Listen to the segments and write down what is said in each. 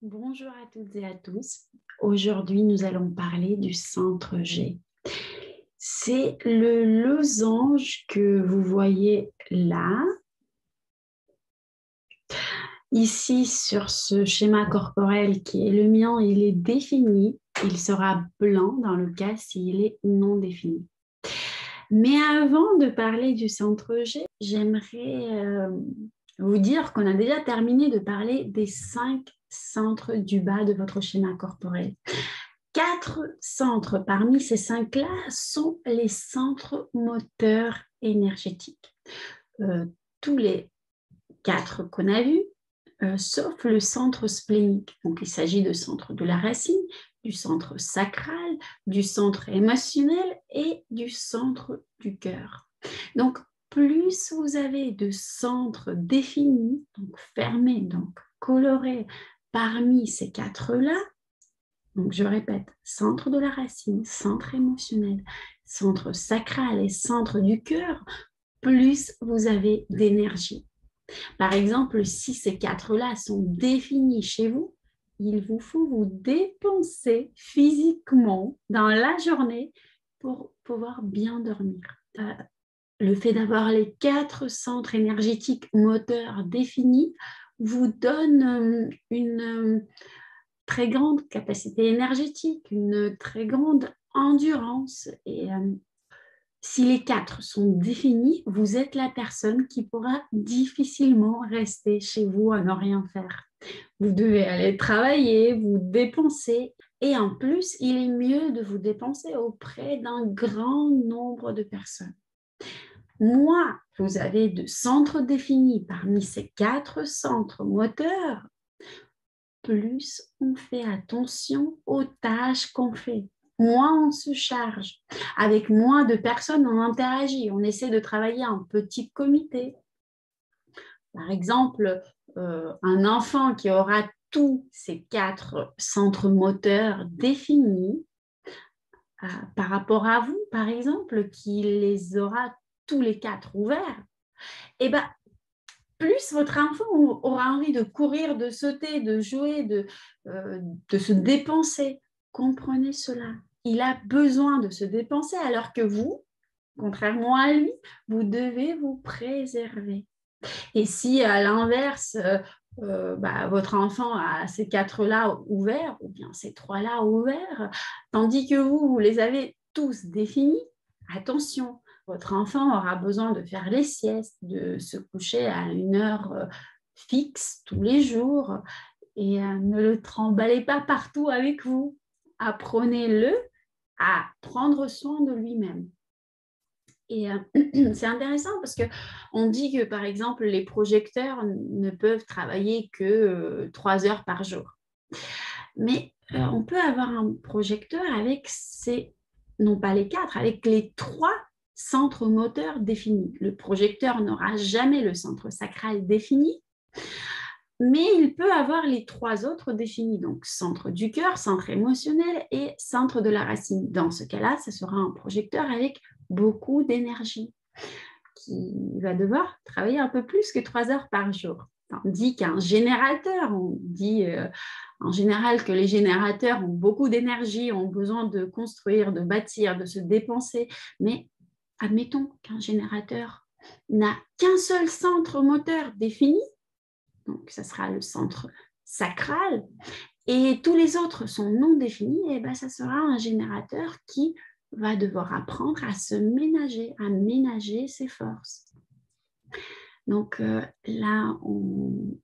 Bonjour à toutes et à tous. Aujourd'hui, nous allons parler du centre G. C'est le losange que vous voyez là. Ici, sur ce schéma corporel qui est le mien, il est défini. Il sera blanc dans le cas s'il est non défini. Mais avant de parler du centre G, j'aimerais vous dire qu'on a déjà terminé de parler des 5 centres du bas de votre schéma corporel. 4 centres parmi ces 5-là sont les centres moteurs énergétiques. Tous les 4 qu'on a vus, sauf le centre splénique. Donc, il s'agit de centre de la racine, du centre sacral, du centre émotionnel et du centre du cœur. Donc, plus vous avez de centres définis, donc fermés, donc colorés parmi ces 4-là, donc je répète, centre de la racine, centre émotionnel, centre sacral et centre du cœur, plus vous avez d'énergie. Par exemple, si ces 4-là sont définis chez vous, il vous faut vous dépenser physiquement dans la journée pour pouvoir bien dormir. Le fait d'avoir les 4 centres énergétiques moteurs définis vous donne une très grande capacité énergétique, une très grande endurance. Et si les 4 sont définis, vous êtes la personne qui pourra difficilement rester chez vous à ne rien faire. Vous devez aller travailler, vous dépenser. Et en plus, il est mieux de vous dépenser auprès d'un grand nombre de personnes. Moins vous avez de centres définis parmi ces 4 centres moteurs, plus on fait attention aux tâches qu'on fait. Moins on se charge. Avec moins de personnes, on interagit. On essaie de travailler en petit comité. Par exemple, un enfant qui aura tous ces 4 centres moteurs définis, par rapport à vous, par exemple, qui les aura tous les 4 ouverts, eh ben, plus votre enfant aura envie de courir, de sauter, de jouer, de se dépenser. Comprenez cela. Il a besoin de se dépenser alors que vous, contrairement à lui, vous devez vous préserver. Et si à l'inverse, votre enfant a ces 4-là ouverts, ou bien ces 3-là ouverts, tandis que vous les avez tous définis, attention, votre enfant aura besoin de faire les siestes, de se coucher à une heure fixe tous les jours, et ne le tremballez pas partout avec vous. Apprenez-le à prendre soin de lui-même. Et c'est intéressant parce qu'on dit que, par exemple, les projecteurs ne peuvent travailler que 3 heures par jour. Mais on peut avoir un projecteur avec non pas les 4, avec les 3 centres moteurs définis. Le projecteur n'aura jamais le centre sacral défini, mais il peut avoir les 3 autres définis, donc centre du cœur, centre émotionnel et centre de la racine. Dans ce cas-là, ce sera un projecteur avec beaucoup d'énergie qui va devoir travailler un peu plus que 3 heures par jour. Tandis qu'un générateur, on dit en général que les générateurs ont beaucoup d'énergie, ont besoin de construire, de bâtir, de se dépenser, mais admettons qu'un générateur n'a qu'un seul centre moteur défini, donc ça sera le centre sacral, et tous les autres sont non définis, et ben ça sera un générateur qui va devoir apprendre à se ménager, à ménager ses forces. Donc là, on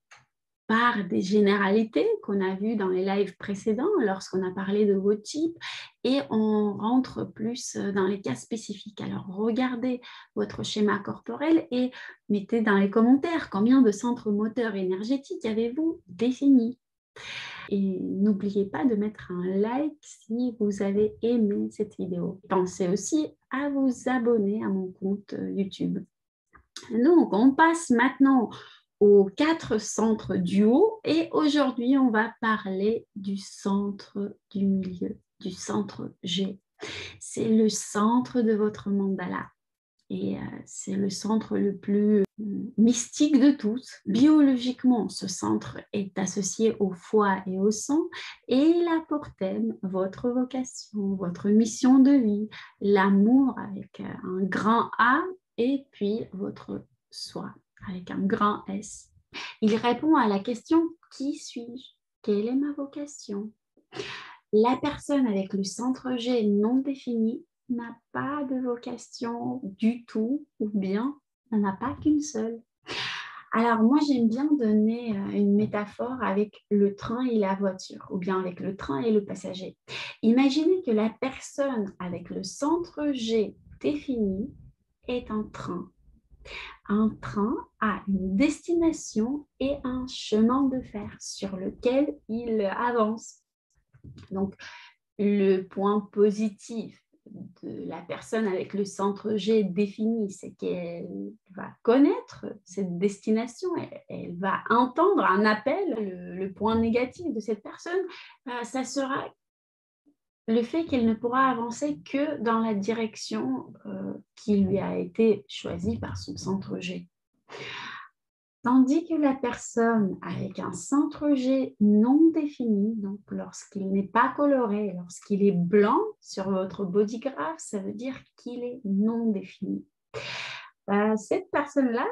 part des généralités qu'on a vues dans les lives précédents lorsqu'on a parlé de vos types et on rentre plus dans les cas spécifiques. Alors, regardez votre schéma corporel et mettez dans les commentaires combien de centres moteurs énergétiques avez-vous définis. Et n'oubliez pas de mettre un like si vous avez aimé cette vidéo. Pensez aussi à vous abonner à mon compte YouTube. Donc, on passe maintenant aux 4 centres du haut et aujourd'hui, on va parler du centre du milieu, du centre G. C'est le centre de votre mandala. Et c'est le centre le plus mystique de tous. Biologiquement, ce centre est associé au foie et au sang et il a pour thème votre vocation, votre mission de vie, l'amour avec un grand A et puis votre soi avec un grand S. Il répond à la question « Qui suis-je ? Quelle est ma vocation ?» La personne avec le centre G non défini n'a pas de vocation du tout ou bien n'en a pas qu'une seule. Alors moi, j'aime bien donner une métaphore avec le train et la voiture ou bien avec le train et le passager. Imaginez que la personne avec le centre G défini est un train. Un train a une destination et un chemin de fer sur lequel il avance. Donc, le point positif de la personne avec le centre G défini, c'est qu'elle va connaître cette destination, elle va entendre un appel. Le point négatif de cette personne, ça sera le fait qu'elle ne pourra avancer que dans la direction qui lui a été choisie par son centre G. Tandis que la personne avec un centre G non défini, donc lorsqu'il n'est pas coloré, lorsqu'il est blanc sur votre bodygraph, ça veut dire qu'il est non défini. Cette personne-là,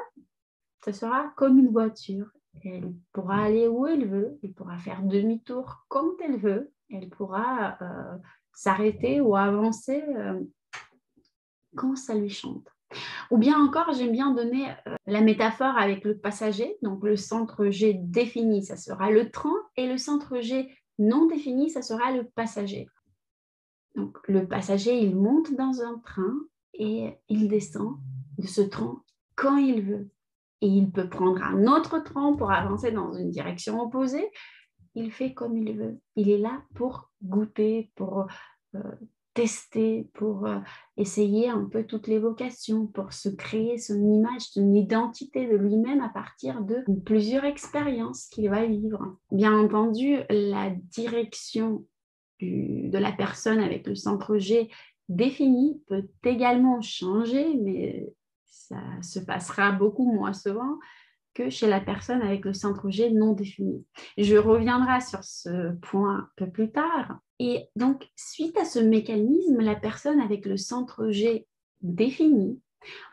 ce sera comme une voiture. Elle pourra aller où elle veut, elle pourra faire demi-tour quand elle veut, elle pourra s'arrêter ou avancer quand ça lui chante. Ou bien encore, j'aime bien donner la métaphore avec le passager. Donc, le centre G défini, ça sera le train, et le centre G non défini, ça sera le passager. Donc, le passager, il monte dans un train et il descend de ce train quand il veut. Et il peut prendre un autre train pour avancer dans une direction opposée. Il fait comme il veut. Il est là pour goûter, pour tester, pour essayer un peu toutes les vocations, pour se créer son image, son identité de lui-même à partir de plusieurs expériences qu'il va vivre. Bien entendu, la direction de la personne avec le centre G défini peut également changer, mais ça se passera beaucoup moins souvent que chez la personne avec le centre G non défini. Je reviendrai sur ce point un peu plus tard. Et donc, suite à ce mécanisme, la personne avec le centre G défini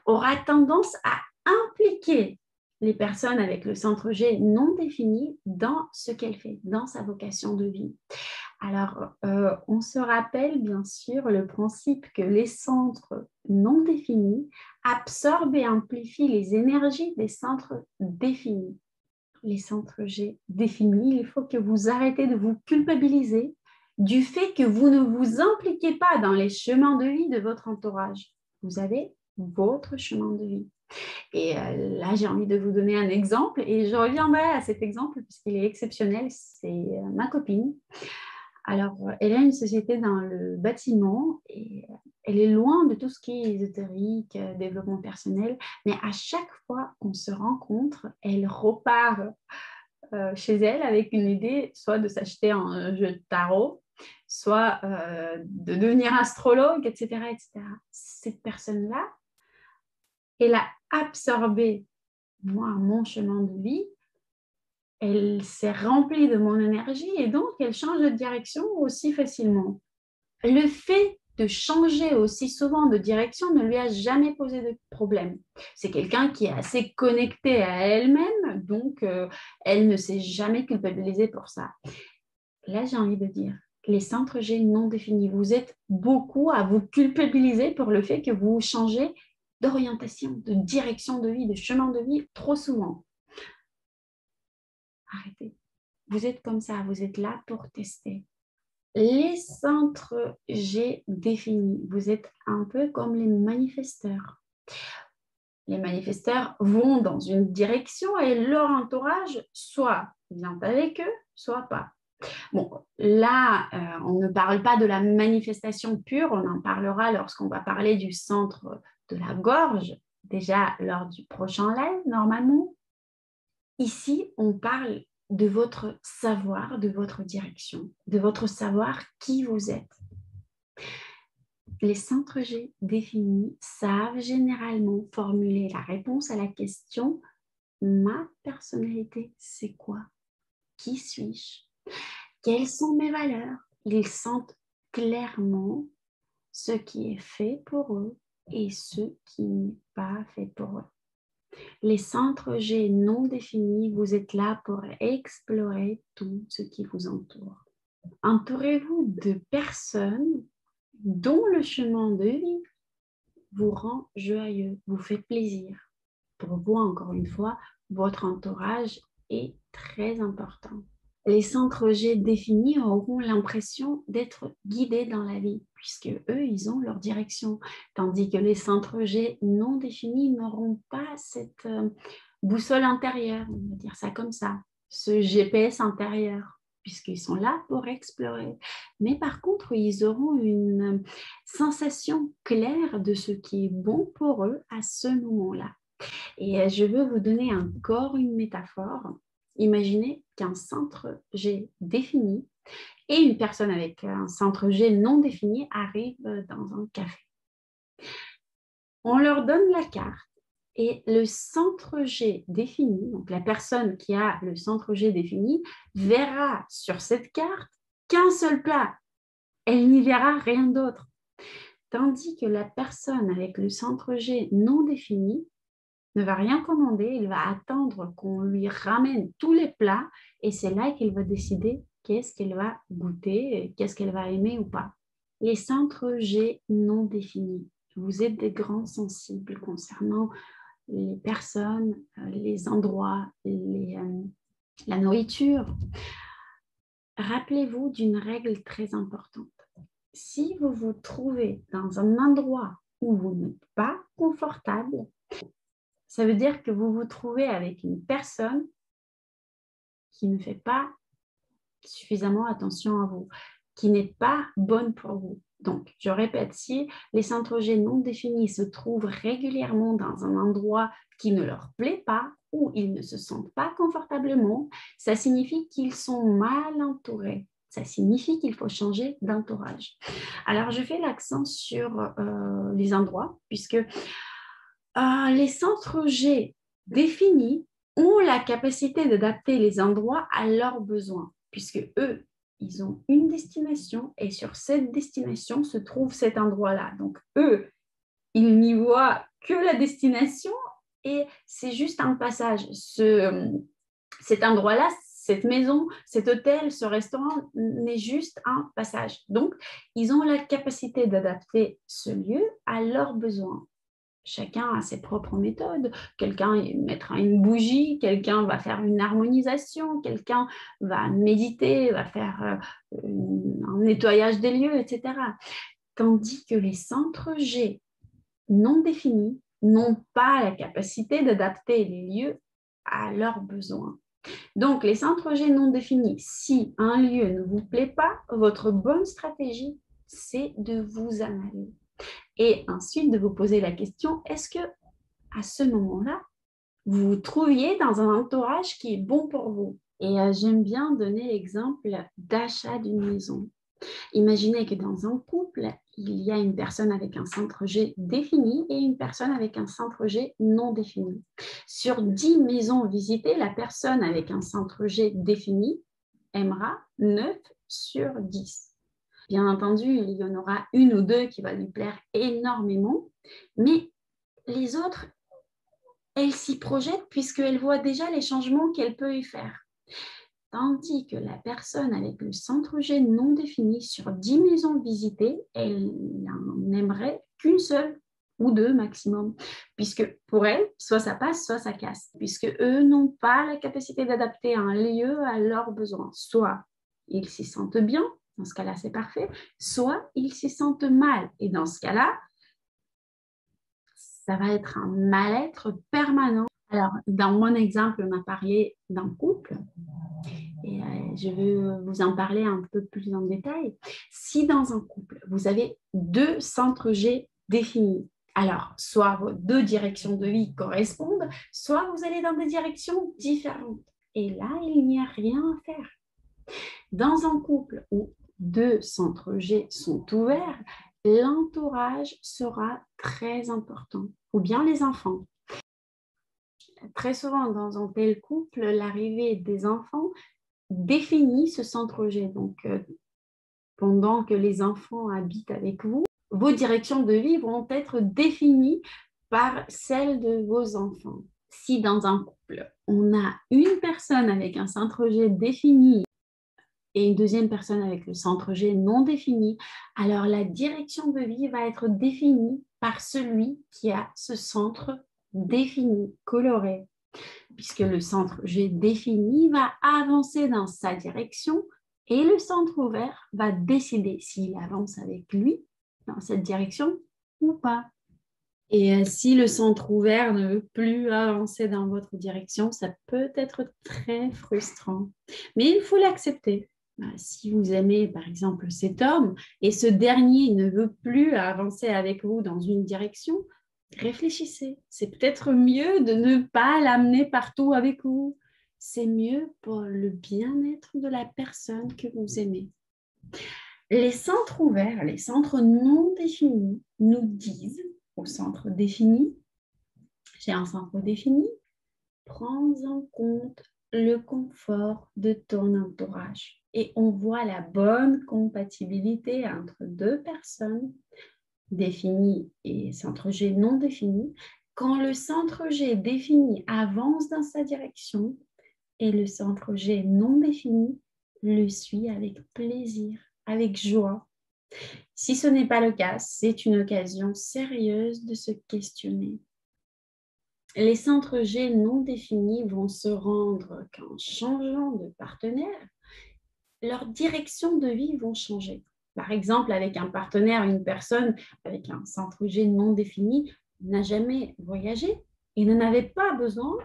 aura tendance à impliquer les personnes avec le centre G non défini dans ce qu'elle fait, dans sa vocation de vie. Alors, on se rappelle bien sûr le principe que les centres non définis absorbent et amplifient les énergies des centres définis. Les centres G définis, il faut que vous arrêtez de vous culpabiliser du fait que vous ne vous impliquez pas dans les chemins de vie de votre entourage. Vous avez votre chemin de vie. Et là, j'ai envie de vous donner un exemple et je reviendrai à cet exemple puisqu'il est exceptionnel. C'est ma copine. Alors, elle a une société dans le bâtiment et elle est loin de tout ce qui est ésotérique, développement personnel, mais à chaque fois qu'on se rencontre, elle repart chez elle avec une idée, soit de s'acheter un jeu de tarot, soit de devenir astrologue, etc., etc. Cette personne-là, elle a absorbé, moi, mon chemin de vie. Elle s'est remplie de mon énergie et donc elle change de direction aussi facilement. Le fait de changer aussi souvent de direction ne lui a jamais posé de problème. C'est quelqu'un qui est assez connecté à elle-même, donc elle ne s'est jamais culpabilisée pour ça. Là, j'ai envie de dire, les centres G non définis, vous êtes beaucoup à vous culpabiliser pour le fait que vous changez d'orientation, de direction de vie, de chemin de vie trop souvent. Arrêtez. Vous êtes comme ça, vous êtes là pour tester. Les centres G définis, vous êtes un peu comme les manifesteurs. Les manifesteurs vont dans une direction et leur entourage soit vient avec eux, soit pas. Bon, là, on ne parle pas de la manifestation pure, on en parlera lorsqu'on va parler du centre de la gorge, déjà lors du prochain live, normalement. Ici, on parle de votre savoir, de votre direction, de votre savoir qui vous êtes. Les centres G définis savent généralement formuler la réponse à la question « Ma personnalité, c'est quoi? Qui suis-je? Quelles sont mes valeurs ?» Ils sentent clairement ce qui est fait pour eux et ce qui n'est pas fait pour eux. Les centres G non définis, vous êtes là pour explorer tout ce qui vous entoure. Entourez-vous de personnes dont le chemin de vie vous rend joyeux, vous fait plaisir. Pour vous, encore une fois, votre entourage est très important. Les centres G définis auront l'impression d'être guidés dans la vie, puisque eux, ils ont leur direction, tandis que les centres G non définis n'auront pas cette boussole intérieure, on va dire ça comme ça, ce GPS intérieur, puisqu'ils sont là pour explorer. Mais par contre, ils auront une sensation claire de ce qui est bon pour eux à ce moment-là. Et je veux vous donner encore une métaphore. Imaginez qu'un centre G défini et une personne avec un centre G non défini arrivent dans un café. On leur donne la carte et le centre G défini, donc la personne qui a le centre G défini, verra sur cette carte qu'un seul plat. Elle n'y verra rien d'autre. Tandis que la personne avec le centre G non défini ne va rien commander, il va attendre qu'on lui ramène tous les plats et c'est là qu'elle va décider qu'est-ce qu'elle va goûter, qu'est-ce qu'elle va aimer ou pas. Les centres G non définis. Vous êtes des grands sensibles concernant les personnes, les endroits, la nourriture. Rappelez-vous d'une règle très importante. Si vous vous trouvez dans un endroit où vous n'êtes pas confortable, ça veut dire que vous vous trouvez avec une personne qui ne fait pas suffisamment attention à vous, qui n'est pas bonne pour vous. Donc, je répète, si les centres G non définis se trouvent régulièrement dans un endroit qui ne leur plaît pas ou ils ne se sentent pas confortablement, ça signifie qu'ils sont mal entourés. Ça signifie qu'il faut changer d'entourage. Alors, je fais l'accent sur les endroits, puisque les centres G définis ont la capacité d'adapter les endroits à leurs besoins, puisque eux, ils ont une destination et sur cette destination se trouve cet endroit-là. Donc, eux, ils n'y voient que la destination et c'est juste un passage. Cet endroit-là, cette maison, cet hôtel, ce restaurant n'est juste un passage. Donc, ils ont la capacité d'adapter ce lieu à leurs besoins. Chacun a ses propres méthodes. Quelqu'un mettra une bougie, quelqu'un va faire une harmonisation, quelqu'un va méditer, va faire un nettoyage des lieux, etc. Tandis que les centres G non définis n'ont pas la capacité d'adapter les lieux à leurs besoins. Donc, les centres G non définis, si un lieu ne vous plaît pas, votre bonne stratégie, c'est de vous en aller. Et ensuite, de vous poser la question, est-ce que à ce moment-là, vous vous trouviez dans un entourage qui est bon pour vous? Et j'aime bien donner l'exemple d'achat d'une maison. Imaginez que dans un couple, il y a une personne avec un centre G défini et une personne avec un centre G non défini. Sur 10 maisons visitées, la personne avec un centre G défini aimera 9 sur 10. Bien entendu, il y en aura une ou deux qui va lui plaire énormément, mais les autres, elle s'y projette puisqu'elle voit déjà les changements qu'elle peut y faire. Tandis que la personne avec le centre G non défini sur 10 maisons visitées, elle n'en aimerait qu'une seule ou deux maximum, puisque pour elle, soit ça passe, soit ça casse, puisque eux n'ont pas la capacité d'adapter un lieu à leurs besoins. Soit ils s'y sentent bien, dans ce cas-là, c'est parfait, soit ils s'y sentent mal, et dans ce cas-là, ça va être un mal-être permanent. Alors, dans mon exemple, on a parlé d'un couple et je vais vous en parler un peu plus en détail. Si dans un couple, vous avez deux centres G définis, alors soit vos deux directions de vie correspondent, soit vous allez dans des directions différentes. Et là, il n'y a rien à faire. Dans un couple où deux centres G sont ouverts, l'entourage sera très important, ou bien les enfants. Très souvent, dans un tel couple, l'arrivée des enfants définit ce centre G. Donc, pendant que les enfants habitent avec vous, vos directions de vie vont être définies par celles de vos enfants. Si dans un couple, on a une personne avec un centre G défini et une deuxième personne avec le centre G non défini, alors la direction de vie va être définie par celui qui a ce centre défini, coloré, puisque le centre G défini va avancer dans sa direction et le centre ouvert va décider s'il avance avec lui dans cette direction ou pas. Et si le centre ouvert ne veut plus avancer dans votre direction, ça peut être très frustrant. Mais il faut l'accepter. Si vous aimez, par exemple, cet homme et ce dernier ne veut plus avancer avec vous dans une direction, réfléchissez. C'est peut-être mieux de ne pas l'amener partout avec vous. C'est mieux pour le bien-être de la personne que vous aimez. Les centres ouverts, les centres non définis nous disent au centre défini, j'ai un centre défini, prends en compte le confort de ton entourage. Et on voit la bonne compatibilité entre deux personnes définies et centre G non défini. Quand le centre G défini avance dans sa direction et le centre G non défini le suit avec plaisir, avec joie. Si ce n'est pas le cas, c'est une occasion sérieuse de se questionner. Les centres G non définis vont se rendre qu'en changeant de partenaire, leurs directions de vie vont changer. Par exemple, avec un partenaire, une personne avec un centre G non défini n'a jamais voyagé et n'en avait pas besoin,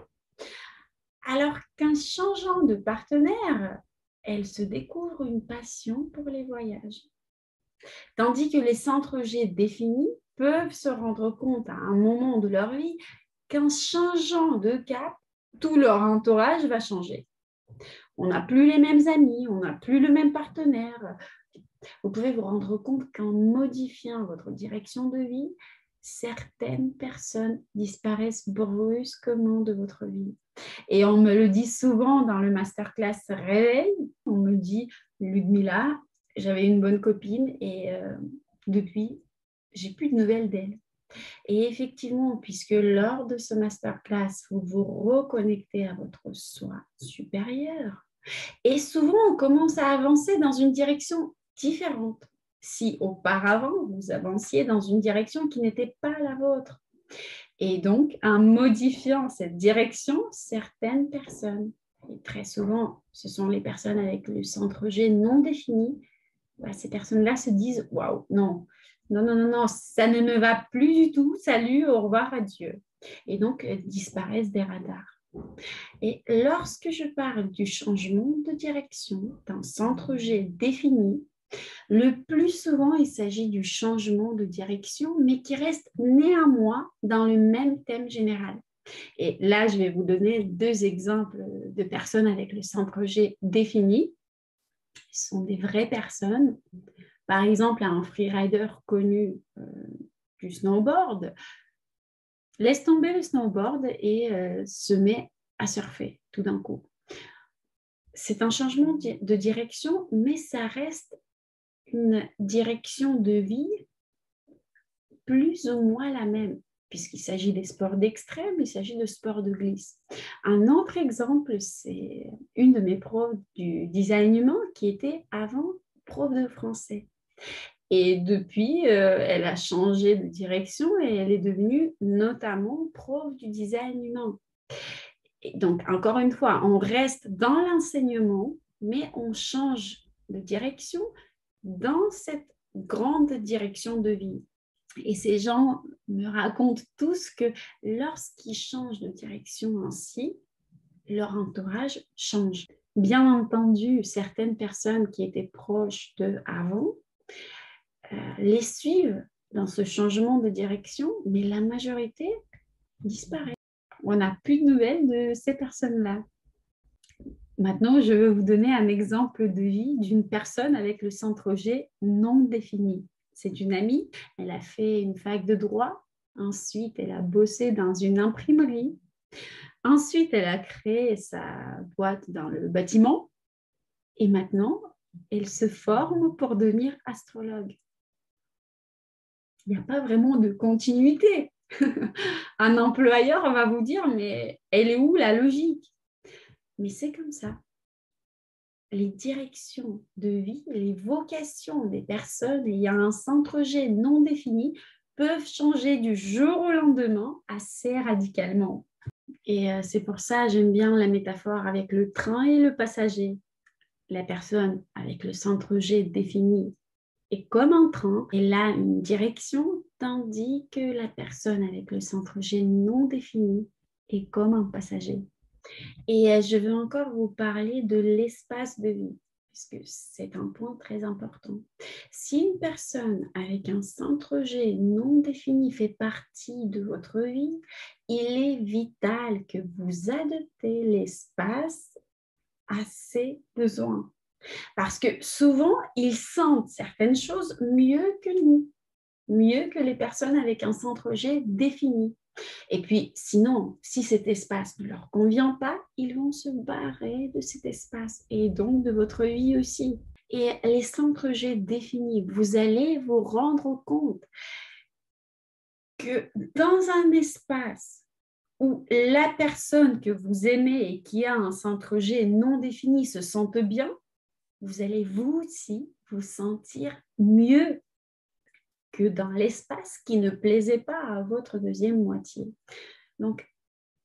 alors qu'en changeant de partenaire, elle se découvre une passion pour les voyages. Tandis que les centres G définis peuvent se rendre compte à un moment de leur vie qu'en changeant de cap, tout leur entourage va changer. On n'a plus les mêmes amis, on n'a plus le même partenaire. Vous pouvez vous rendre compte qu'en modifiant votre direction de vie, certaines personnes disparaissent brusquement de votre vie. Et on me le dit souvent dans le masterclass Réveil, on me dit, Ludmila, j'avais une bonne copine et depuis, j'ai plus de nouvelles d'elle. Et effectivement, puisque lors de ce masterclass, vous vous reconnectez à votre soi supérieur, et souvent on commence à avancer dans une direction différente. Si auparavant, vous avanciez dans une direction qui n'était pas la vôtre. Et donc, en modifiant cette direction, certaines personnes, et très souvent, ce sont les personnes avec le centre G non défini, ces personnes-là se disent « Waouh, non, non, non, non, non, ça ne me va plus du tout, salut, au revoir, adieu ». Et donc, elles disparaissent des radars. Et lorsque je parle du changement de direction d'un centre G défini, le plus souvent, il s'agit du changement de direction, mais qui reste néanmoins dans le même thème général. Et là, je vais vous donner deux exemples de personnes avec le centre G défini. Ce sont des vraies personnes. Par exemple, un freerider connu du snowboard laisse tomber le snowboard et se met à surfer tout d'un coup. C'est un changement de direction, mais ça reste une direction de vie plus ou moins la même, puisqu'il s'agit des sports d'extrême, il s'agit de sports de glisse. Un autre exemple, c'est une de mes profs du design humain qui était avant prof de français. Et depuis, elle a changé de direction et elle est devenue notamment prof du design humain. Et donc, encore une fois, on reste dans l'enseignement, mais on change de direction dans cette grande direction de vie. Et ces gens me racontent tous que lorsqu'ils changent de direction ainsi, leur entourage change. Bien entendu, certaines personnes qui étaient proches d'eux avant les suivent dans ce changement de direction, mais la majorité disparaît. On n'a plus de nouvelles de ces personnes-là. Maintenant, je vais vous donner un exemple de vie d'une personne avec le centre G non défini. C'est une amie. Elle a fait une fac de droit. Ensuite, elle a bossé dans une imprimerie. Ensuite, elle a créé sa boîte dans le bâtiment. Et maintenant, elle se forme pour devenir astrologue. Il n'y a pas vraiment de continuité. Un employeur va vous dire, mais elle est où la logique? Mais c'est comme ça. Les directions de vie, les vocations des personnes ayant un centre G non défini peuvent changer du jour au lendemain assez radicalement. Et c'est pour ça j'aime bien la métaphore avec le train et le passager. La personne avec le centre G défini est comme un train, elle a une direction, tandis que la personne avec le centre G non défini est comme un passager. Et je veux encore vous parler de l'espace de vie, puisque c'est un point très important. Si une personne avec un centre G non défini fait partie de votre vie, il est vital que vous adoptez l'espace à ses besoins. Parce que souvent, ils sentent certaines choses mieux que nous, mieux que les personnes avec un centre G défini. Et puis, sinon, si cet espace ne leur convient pas, ils vont se barrer de cet espace et donc de votre vie aussi. Et les centres G définis, vous allez vous rendre compte que dans un espace où la personne que vous aimez et qui a un centre G non défini se sente bien, vous allez vous aussi vous sentir mieux que dans l'espace qui ne plaisait pas à votre deuxième moitié. Donc,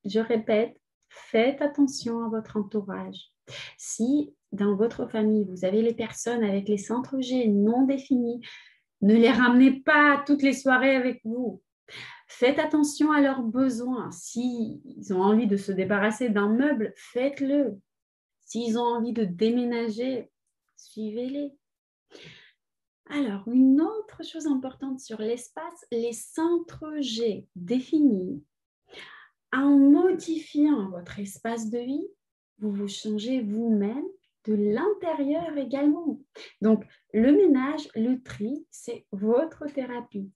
je répète, faites attention à votre entourage. Si dans votre famille, vous avez les personnes avec les centres G non définis, ne les ramenez pas toutes les soirées avec vous. Faites attention à leurs besoins. S'ils ont envie de se débarrasser d'un meuble, faites-le. S'ils ont envie de déménager, suivez-les. Alors, une autre chose importante sur l'espace, les centres G définis. En modifiant votre espace de vie, vous vous changez vous-même de l'intérieur également. Donc, le ménage, le tri, c'est votre thérapie.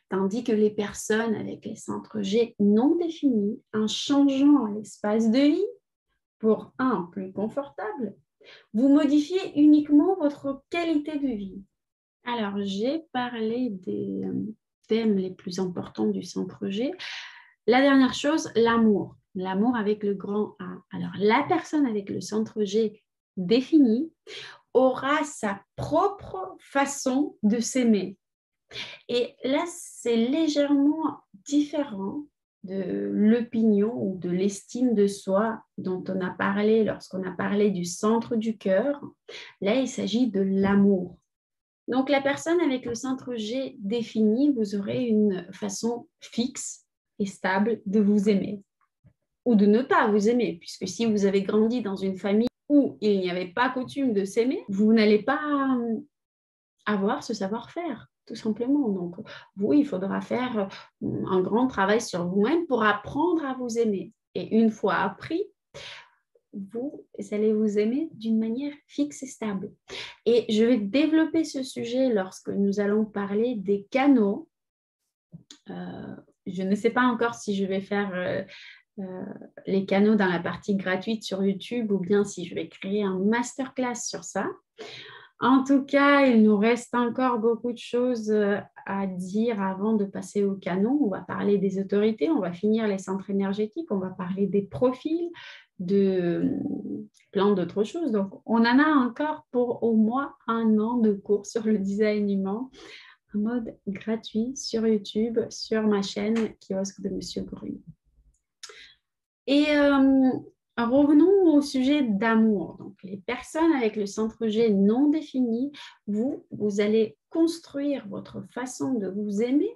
Tandis que les personnes avec les centres G non définis, en changeant l'espace de vie pour un plus confortable, vous modifiez uniquement votre qualité de vie. Alors, j'ai parlé des thèmes les plus importants du centre G. La dernière chose, l'amour. L'amour avec le grand A. Alors, la personne avec le centre G défini aura sa propre façon de s'aimer. Et là, c'est légèrement différent de l'opinion ou de l'estime de soi dont on a parlé lorsqu'on a parlé du centre du cœur. Là, il s'agit de l'amour. Donc, la personne avec le centre G défini, vous aurez une façon fixe et stable de vous aimer ou de ne pas vous aimer, puisque si vous avez grandi dans une famille où il n'y avait pas coutume de s'aimer, vous n'allez pas avoir ce savoir-faire, tout simplement. Donc, vous, il faudra faire un grand travail sur vous-même pour apprendre à vous aimer. Et une fois appris, vous allez vous aimer d'une manière fixe et stable. Et je vais développer ce sujet lorsque nous allons parler des canaux. Je ne sais pas encore si je vais faire les canaux dans la partie gratuite sur YouTube ou bien si je vais créer un masterclass sur ça. En tout cas, il nous reste encore beaucoup de choses à dire avant de passer au canon. On va parler des autorités, on va finir les centres énergétiques, on va parler des profils, de plein d'autres choses. Donc, on en a encore pour au moins 1 an de cours sur le design humain en mode gratuit sur YouTube, sur ma chaîne Kiosque de Monsieur Grune. Et revenons au sujet d'amour. Donc, les personnes avec le centre G non défini, vous allez construire votre façon de vous aimer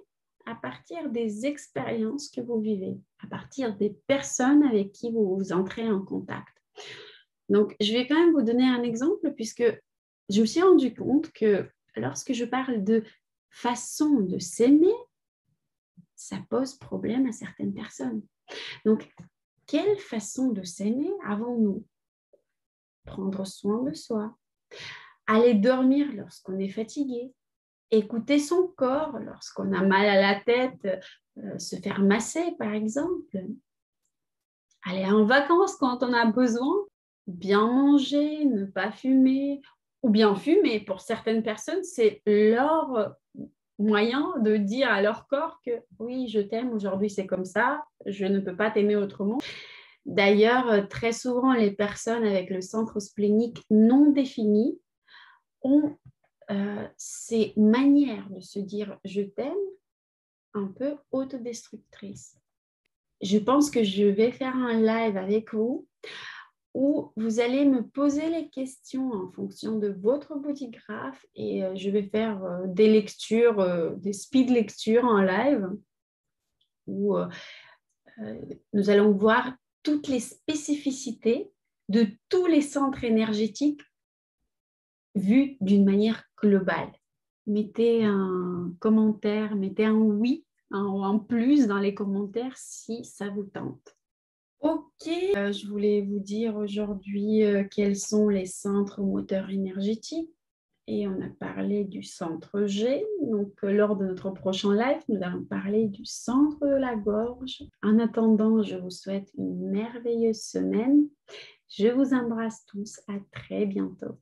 à partir des expériences que vous vivez, à partir des personnes avec qui vous entrez en contact. Donc, je vais quand même vous donner un exemple puisque je me suis rendu compte que lorsque je parle de façon de s'aimer, ça pose problème à certaines personnes. Donc, quelle façon de s'aimer avons-nous? Prendre soin de soi, aller dormir lorsqu'on est fatigué, Écouter son corps lorsqu'on a mal à la tête, se faire masser par exemple, aller en vacances quand on a besoin, bien manger, ne pas fumer, ou bien fumer. Pour certaines personnes, c'est leur moyen de dire à leur corps que oui, je t'aime, aujourd'hui c'est comme ça, je ne peux pas t'aimer autrement. D'ailleurs, très souvent, les personnes avec le centre splénique non défini ont ces manières de se dire je t'aime un peu autodestructrices. Je pense que je vais faire un live avec vous où vous allez me poser les questions en fonction de votre bodygraph et je vais faire des lectures, des speed lectures en live où nous allons voir toutes les spécificités de tous les centres énergétiques vus d'une manière globale. Mettez un commentaire, mettez un oui, un plus dans les commentaires si ça vous tente. Ok, je voulais vous dire aujourd'hui quels sont les centres moteurs énergétiques et on a parlé du centre G. Donc, lors de notre prochain live, nous allons parler du centre de la gorge. En attendant, je vous souhaite une merveilleuse semaine. Je vous embrasse tous. À très bientôt.